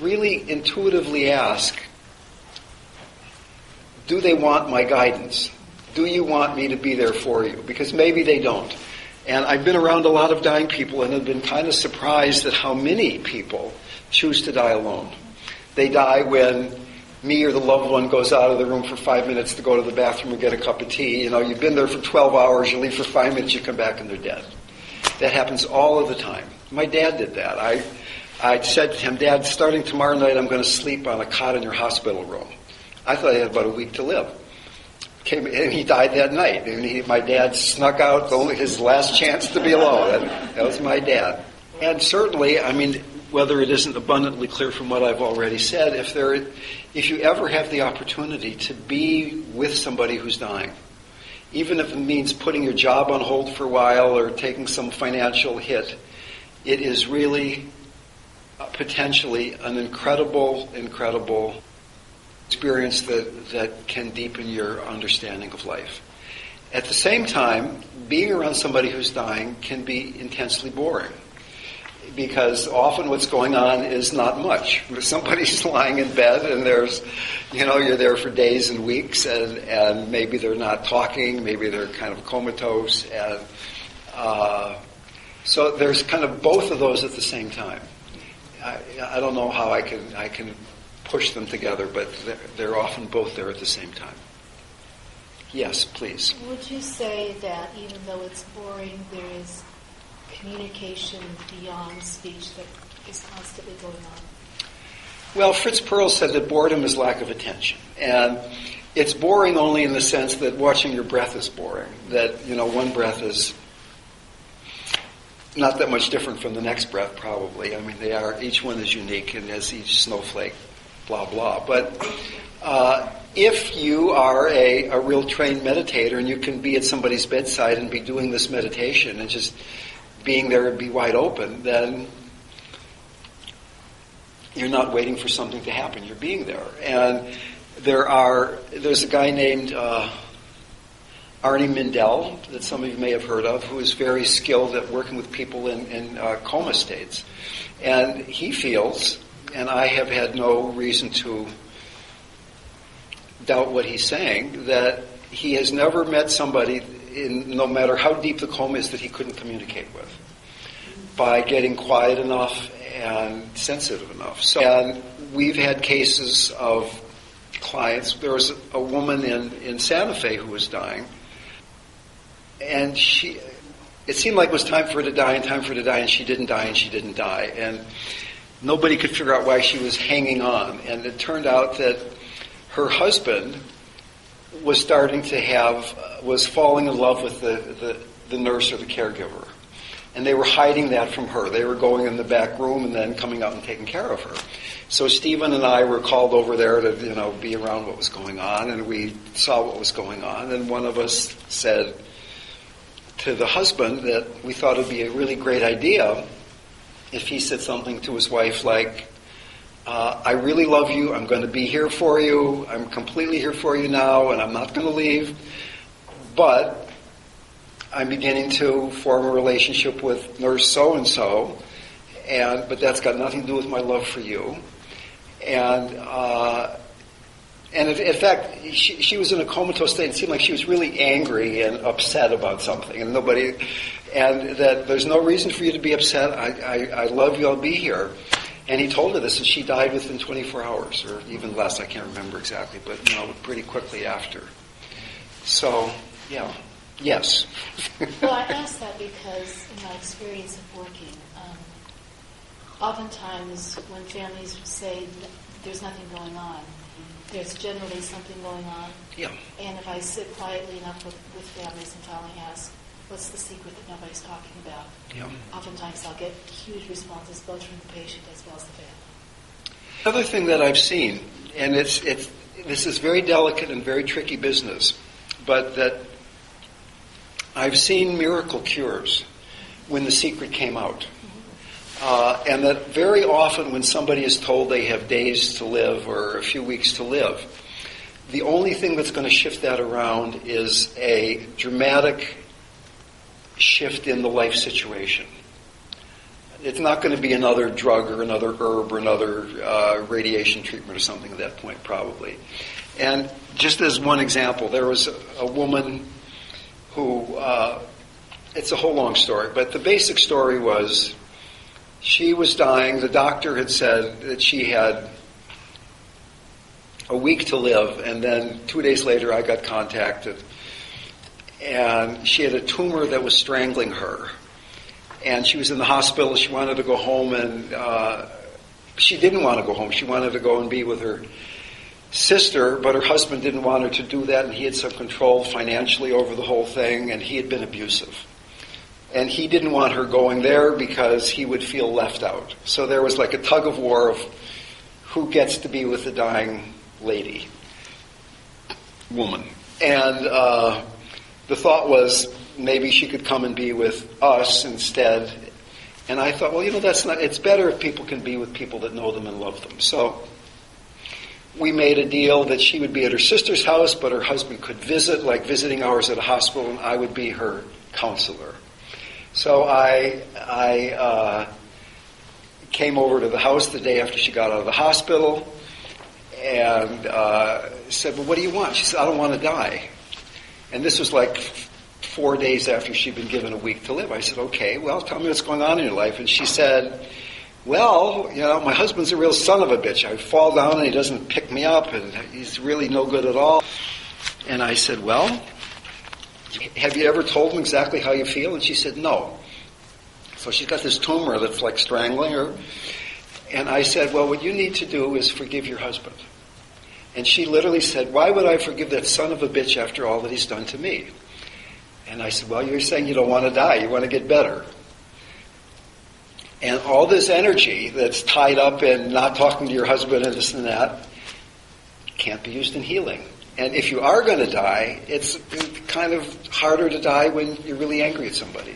A: really intuitively ask, do they want my guidance? Do you want me to be there for you? Because maybe they don't. And I've been around a lot of dying people and have been kind of surprised at how many people choose to die alone. They die when me or the loved one goes out of the room for 5 minutes to go to the bathroom or get a cup of tea. You've been there for 12 hours, you leave for 5 minutes, you come back and they're dead. That happens all of the time. My dad did that. I said to him, Dad, starting tomorrow night I'm going to sleep on a cot in your hospital room. I thought he had about a week to live. And he died that night. And my dad snuck out, his last chance to be alone. That was my dad. And certainly, whether it isn't abundantly clear from what I've already said, if you ever have the opportunity to be with somebody who's dying, even if it means putting your job on hold for a while or taking some financial hit, it is really potentially an incredible experience that can deepen your understanding of life. At the same time, being around somebody who's dying can be intensely boring, because often what's going on is not much. Somebody's lying in bed and you're there for days and weeks, and maybe they're not talking, maybe they're kind of comatose, and so there's kind of both of those at the same time. I don't know how I can push them together, but they're often both there at the same time. Yes, please.
H: Would you say that even though it's boring, there is communication beyond speech that is constantly going on?
A: Well, Fritz Perls said that boredom is lack of attention. And it's boring only in the sense that watching your breath is boring. That, one breath is not that much different from the next breath, probably. I mean, each one is unique and has each snowflake, blah, blah. But if you are a real trained meditator and you can be at somebody's bedside and be doing this meditation and just being there and be wide open, then you're not waiting for something to happen. You're being there. And there's a guy named Arnie Mindell that some of you may have heard of, who is very skilled at working with people in coma states. And he feels, and I have had no reason to doubt what he's saying, that he has never met somebody, no matter how deep the coma is, that he couldn't communicate with by getting quiet enough and sensitive enough. And we've had cases of clients. There was a woman in Santa Fe who was dying, and it seemed like it was time for her to die, and she didn't die, and nobody could figure out why she was hanging on. And it turned out that her husband was was falling in love with the nurse or the caregiver. And they were hiding that from her. They were going in the back room and then coming out and taking care of her. So Stephen and I were called over there to, be around what was going on, and we saw what was going on. And one of us said to the husband that we thought it'd be a really great idea if he said something to his wife like, I really love you, I'm going to be here for you, I'm completely here for you now, and I'm not going to leave, but I'm beginning to form a relationship with nurse so-and-so, but that's got nothing to do with my love for you. And in fact, she was in a comatose state. It seemed like she was really angry and upset about something, and that there's no reason for you to be upset. I love you, I'll be here. And he told her this, and she died within 24 hours, or even less, I can't remember exactly, but pretty quickly after. So, yeah. Yes.
H: Well, I ask that because in my experience of working, oftentimes when families say that there's nothing going on, there's generally something going on.
A: Yeah.
H: And if I sit quietly enough with families and finally ask, what's the secret that nobody's talking about?
A: Yeah.
H: Oftentimes I'll get huge responses both from the patient as well as the family.
A: Another thing that I've seen, and this is very delicate and very tricky business, but that I've seen miracle cures when the secret came out. And that very often when somebody is told they have days to live or a few weeks to live, the only thing that's going to shift that around is a dramatic shift in the life situation. It's not going to be another drug or another herb or another radiation treatment or something at that point, probably. And just as one example, there was a woman who, it's a whole long story, but the basic story was she was dying. The doctor had said that she had a week to live, and then 2 days later I got contacted, and she had a tumor that was strangling her. And she was in the hospital. She wanted to go home, and she didn't want to go home. She wanted to go and be with her sister, but her husband didn't want her to do that, and he had some control financially over the whole thing, and he had been abusive. And he didn't want her going there because he would feel left out. So there was like a tug of war of who gets to be with the dying woman. And the thought was maybe she could come and be with us instead, And I thought, well, it's better if people can be with people that know them and love them. So we made a deal that she would be at her sister's house, but her husband could visit, like visiting hours at a hospital, and I would be her counselor. So I came over to the house the day after she got out of the hospital and said, well, what do you want? She said, I don't want to die. And this was like 4 days after she'd been given a week to live. I said, okay, well, tell me what's going on in your life. And she said, well, my husband's a real son of a bitch. I fall down and he doesn't pick me up, and he's really no good at all. And I said, well, have you ever told him exactly how you feel? And she said, no. So she's got this tumor that's like strangling her. And I said, well, what you need to do is forgive your husband. And she literally said, why would I forgive that son of a bitch after all that he's done to me? And I said, well, you're saying you don't want to die. You want to get better. And all this energy that's tied up in not talking to your husband and this and that can't be used in healing. And if you are going to die, it's kind of harder to die when you're really angry at somebody.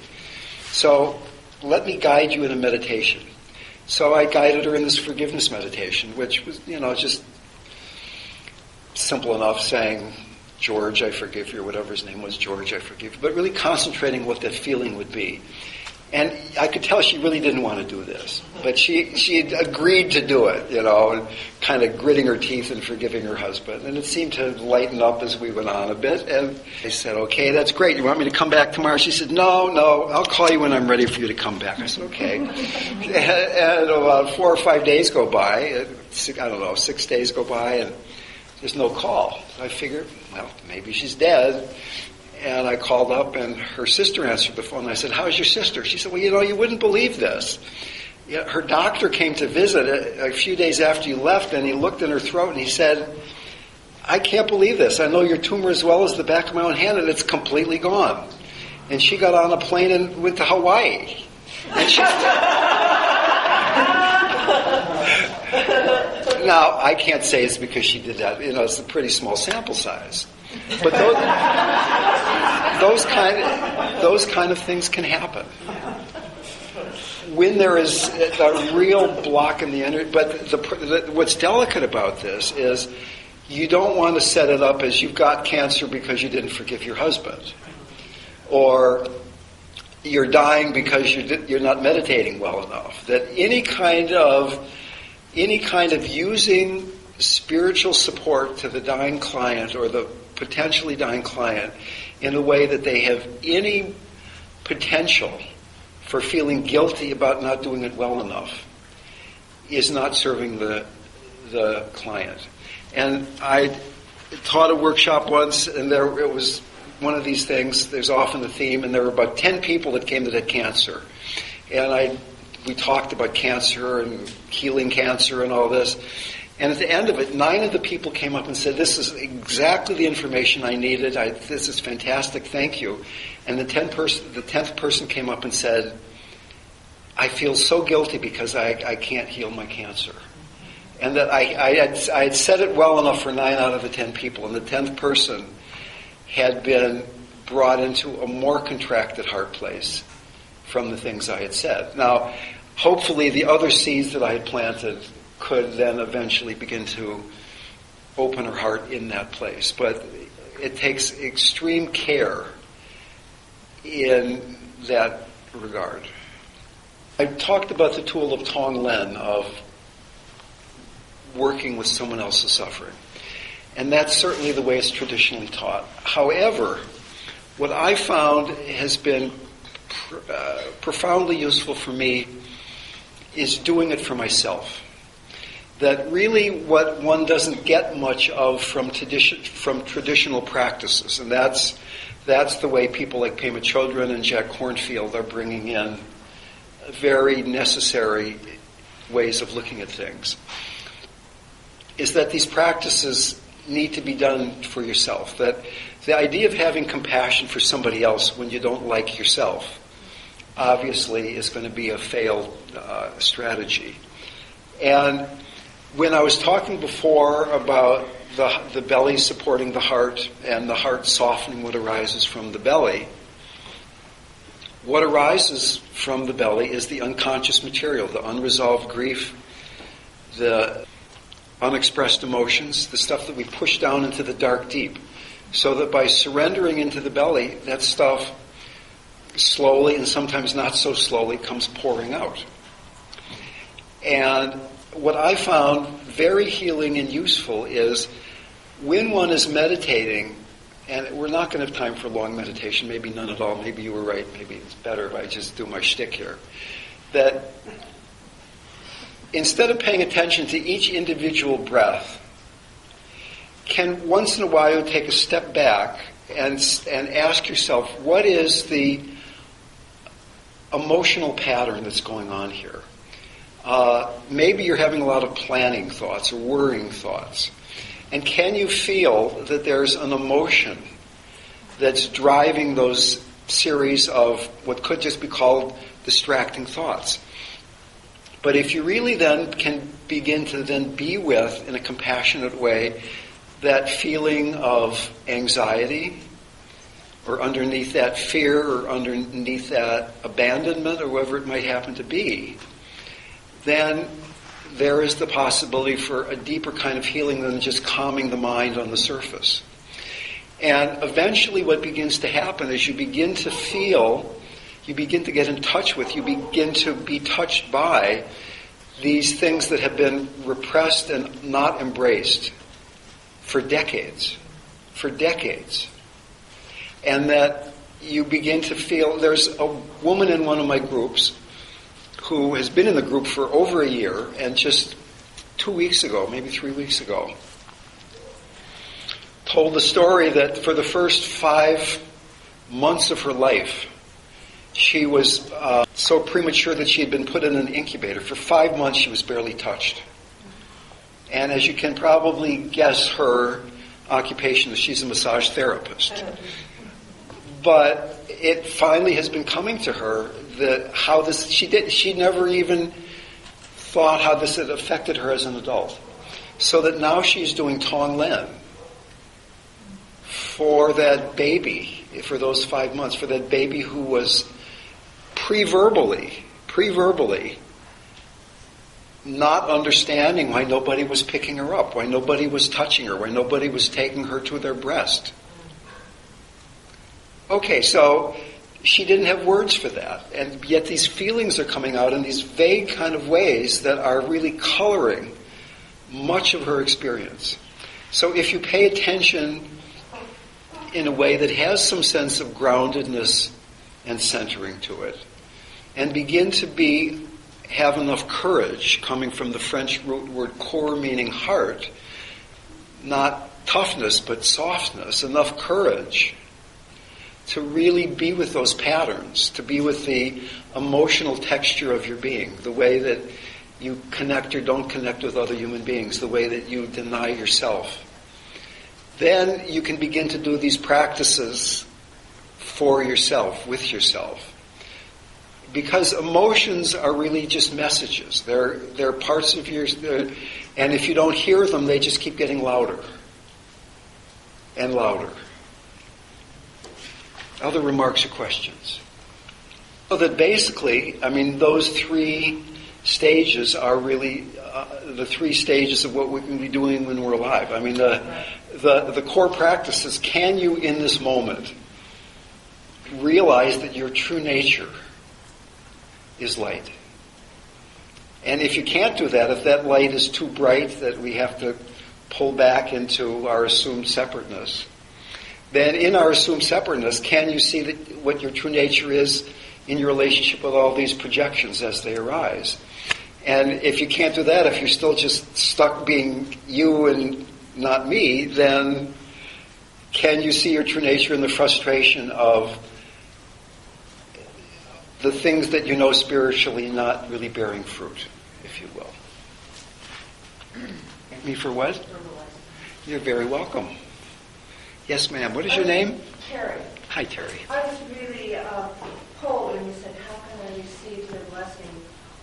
A: So let me guide you in a meditation. So I guided her in this forgiveness meditation, which was, just simple enough, saying, George, I forgive you, or whatever his name was, George, I forgive you, but really concentrating what that feeling would be. And I could tell she really didn't want to do this, but she had agreed to do it, and kind of gritting her teeth and forgiving her husband. And it seemed to lighten up as we went on a bit. And I said, okay, that's great. You want me to come back tomorrow? She said, no, I'll call you when I'm ready for you to come back. I said, okay. And about 4 or 5 days go by, 6 days go by, and there's no call. So I figured, well, maybe she's dead. And I called up, and her sister answered the phone. And I said, how's your sister? She said, well, you wouldn't believe this. Her doctor came to visit a few days after you left, and he looked in her throat, and he said, I can't believe this. I know your tumor as well as the back of my own hand, and it's completely gone. And she got on a plane and went to Hawaii. And she... Now, I can't say it's because she did that. It's a pretty small sample size. But those kind of things can happen when there is a real block in the energy. But what's delicate about this is you don't want to set it up as you've got cancer because you didn't forgive your husband, or you're dying because you're not meditating well enough. That any kind of using spiritual support to the dying client or the potentially dying client in a way that they have any potential for feeling guilty about not doing it well enough is not serving the client. And I taught a workshop once, and it was one of these things. There's often a theme, and there were about 10 people that came that had cancer. And we talked about cancer and healing cancer and all this. And at the end of it, 9 of the people came up and said, this is exactly the information I needed. This is fantastic. Thank you. And the 10th person came up and said, I feel so guilty because I can't heal my cancer. And that I had said it well enough for 9 out of the 10 people. And the 10th person had been brought into a more contracted heart place from the things I had said. Now, hopefully the other seeds that I had planted could then eventually begin to open her heart in that place. But it takes extreme care in that regard. I talked about the tool of Tonglen, of working with someone else's suffering. And that's certainly the way it's traditionally taught. However, what I found has been profoundly useful for me is doing it for myself. That really what one doesn't get much of from traditional practices, and that's the way people like Pema Chodron and Jack Kornfield are bringing in very necessary ways of looking at things, is that these practices need to be done for yourself. That the idea of having compassion for somebody else when you don't like yourself obviously is going to be a failed strategy. And when I was talking before about the belly supporting the heart and the heart softening what arises from the belly, what arises from the belly is the unconscious material, the unresolved grief, the unexpressed emotions, the stuff that we push down into the dark deep. So that by surrendering into the belly, that stuff slowly and sometimes not so slowly comes pouring out. And what I found very healing and useful is when one is meditating, and we're not going to have time for long meditation, maybe none at all, maybe you were right, maybe it's better if I just do my shtick here, that instead of paying attention to each individual breath, can once in a while take a step back and ask yourself, what is the emotional pattern that's going on here? Maybe you're having a lot of planning thoughts or worrying thoughts. And can you feel that there's an emotion that's driving those series of what could just be called distracting thoughts? But if you really then can begin to then be with, in a compassionate way, that feeling of anxiety, or underneath that fear, or underneath that abandonment, or whatever it might happen to be, then there is the possibility for a deeper kind of healing than just calming the mind on the surface. And eventually what begins to happen is you begin to feel, you begin to get in touch with, you begin to be touched by these things that have been repressed and not embraced for decades. And that you begin to feel, there's a woman in one of my groups who has been in the group for over a year, and just 2 weeks ago, maybe 3 weeks ago, told the story that for the first 5 months of her life, she was so premature that she had been put in an incubator. For 5 months, she was barely touched. And as you can probably guess, her occupation is she's a massage therapist. But it finally has been coming to her that how this, she never even thought how this had affected her as an adult. So that now she's doing Tonglen for that baby, for those 5 months, for that baby who was pre-verbally not understanding why nobody was picking her up, why nobody was touching her, why nobody was taking her to their breast. Okay, so she didn't have words for that, and yet these feelings are coming out in these vague kind of ways that are really coloring much of her experience. So if you pay attention in a way that has some sense of groundedness and centering to it, and begin to have enough courage, coming from the French root word core meaning heart, not toughness but softness, enough courage to really be with those patterns, to be with the emotional texture of your being, the way that you connect or don't connect with other human beings, the way that you deny yourself. Then you can begin to do these practices for yourself, with yourself. Because emotions are really just messages. They're parts of yours, and if you don't hear them, they just keep getting louder and louder. Other remarks or questions? So that basically, those 3 stages are really the 3 stages of what we can be doing when we're alive. The core practice is, can you in this moment realize that your true nature is light? And if you can't do that, if that light is too bright that we have to pull back into our assumed separateness, then in our assumed separateness, can you see that what your true nature is in your relationship with all these projections as they arise? And if you can't do that, if you're still just stuck being you and not me, then can you see your true nature in the frustration of the things that you know spiritually not really bearing fruit, if you will? Me for what? You're very welcome. Yes, ma'am. What is your name?
I: Terry.
A: Hi, Terry.
I: I was really pulled when you said, how can I receive the blessing?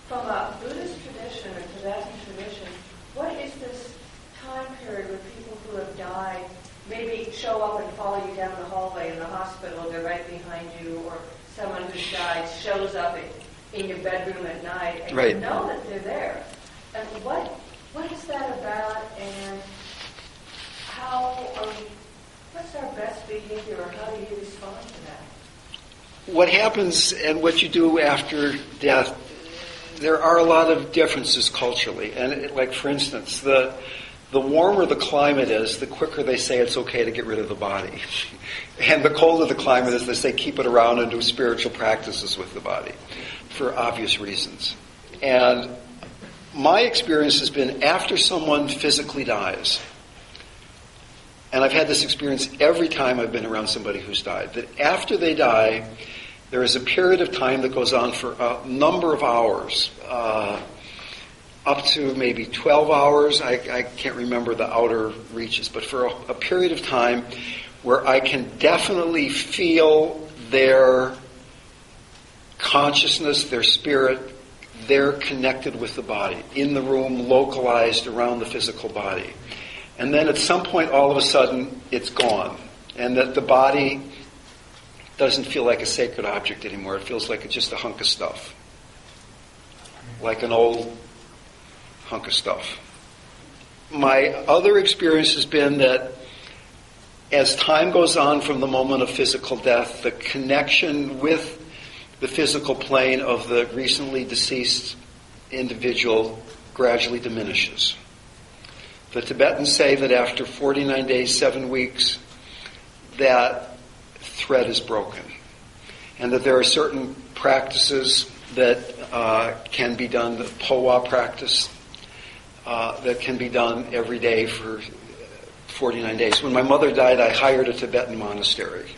I: From a Buddhist tradition or Tibetan tradition, what is this time period where people who have died maybe show up and follow you down the hallway in the hospital, they're right behind you, or someone who's died shows up in your bedroom at night, and
A: Right.
I: you know that they're there. And what is that about, and what's our best behavior, or how do you respond to that?
A: What happens and what you do after death, there are a lot of differences culturally. And like, for instance, the warmer the climate is, the quicker they say it's okay to get rid of the body. And the colder the climate is, they say keep it around and do spiritual practices with the body, for obvious reasons. And my experience has been after someone physically dies, and I've had this experience every time I've been around somebody who's died, that after they die, there is a period of time that goes on for a number of hours, up to maybe 12 hours. I can't remember the outer reaches, but for a period of time where I can definitely feel their consciousness, their spirit, they're connected with the body, in the room, localized around the physical body. And then at some point, all of a sudden, it's gone. And that the body doesn't feel like a sacred object anymore. It feels like it's just a hunk of stuff. Like an old hunk of stuff. My other experience has been that as time goes on from the moment of physical death, the connection with the physical plane of the recently deceased individual gradually diminishes. The Tibetans say that after 49 days, 7 weeks, that thread is broken. And that there are certain practices that can be done, the Powa practice, that can be done every day for 49 days. When my mother died, I hired a Tibetan monastery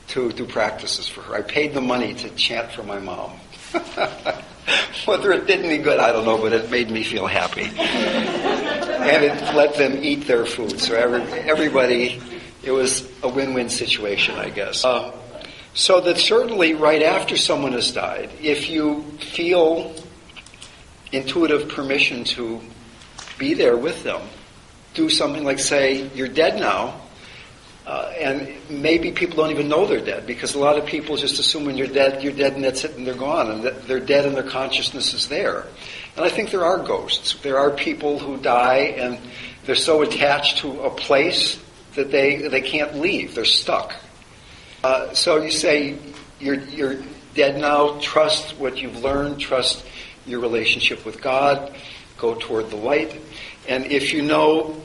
A: to do practices for her. I paid the money to chant for my mom. Whether it did any good, I don't know, but it made me feel happy. And it let them eat their food. So everybody, it was a win-win situation, I guess. So that certainly right after someone has died, if you feel intuitive permission to be there with them, do something like say, you're dead now, and maybe people don't even know they're dead, because a lot of people just assume when you're dead and that's it and they're gone, and that they're dead and their consciousness is there. And I think there are ghosts. There are people who die and they're so attached to a place that they can't leave. They're stuck. So you say, you're dead now, trust what you've learned, trust your relationship with God, go toward the light. And if you know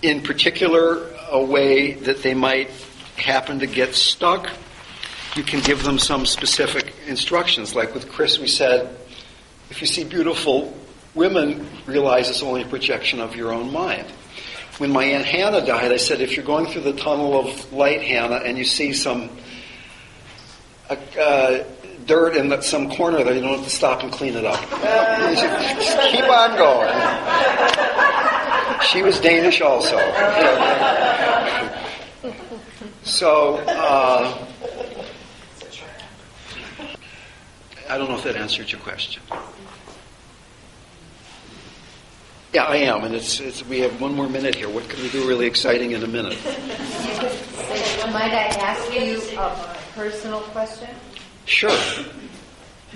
A: in particular a way that they might happen to get stuck, you can give them some specific instructions. Like with Chris, we said, if you see beautiful women, realize it's only a projection of your own mind. When my Aunt Hannah died, I said, if you're going through the tunnel of light, Hannah, and you see some dirt in some corner there, you don't have to stop and clean it up. You just keep on going. She was Danish also. So, I don't know if that answered your question. Yeah, I am, and it's. We have one more minute here. What can we do really exciting in a minute?
F: Might I ask you a personal question?
A: Sure.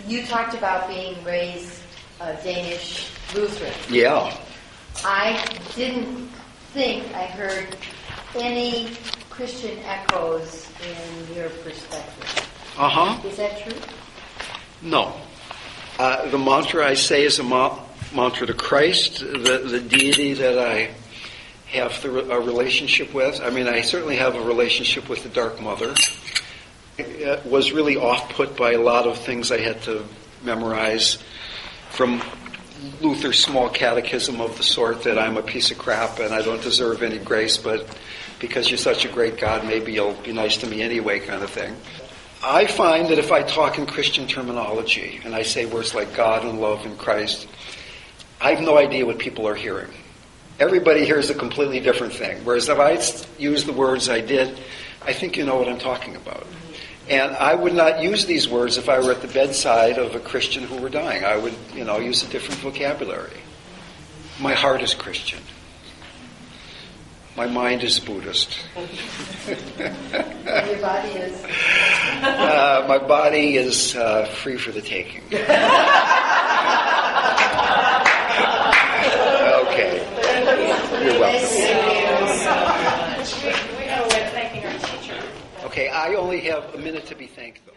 F: You talked about being raised Danish Lutheran.
A: Yeah.
F: I didn't think I heard any Christian echoes in your perspective.
A: Uh-huh.
F: Is that true?
A: No. The mantra I say is a mantra to Christ, the deity that I have a relationship with. I mean, I certainly have a relationship with the Dark Mother. I was really off-put by a lot of things I had to memorize from Luther's small catechism of the sort that I'm a piece of crap and I don't deserve any grace, but because you're such a great God, maybe you'll be nice to me anyway kind of thing. I find that if I talk in Christian terminology and I say words like God and love and Christ, I have no idea what people are hearing. Everybody hears a completely different thing. Whereas if I use the words I did, I think you know what I'm talking about. And I would not use these words if I were at the bedside of a Christian who were dying. I would, use a different vocabulary. My heart is Christian. My mind is Buddhist.
F: And your body is?
A: My body is free for the taking. Okay. You're welcome.
D: We have a way of thanking our teacher.
A: Okay, I only have a minute to be thanked, though.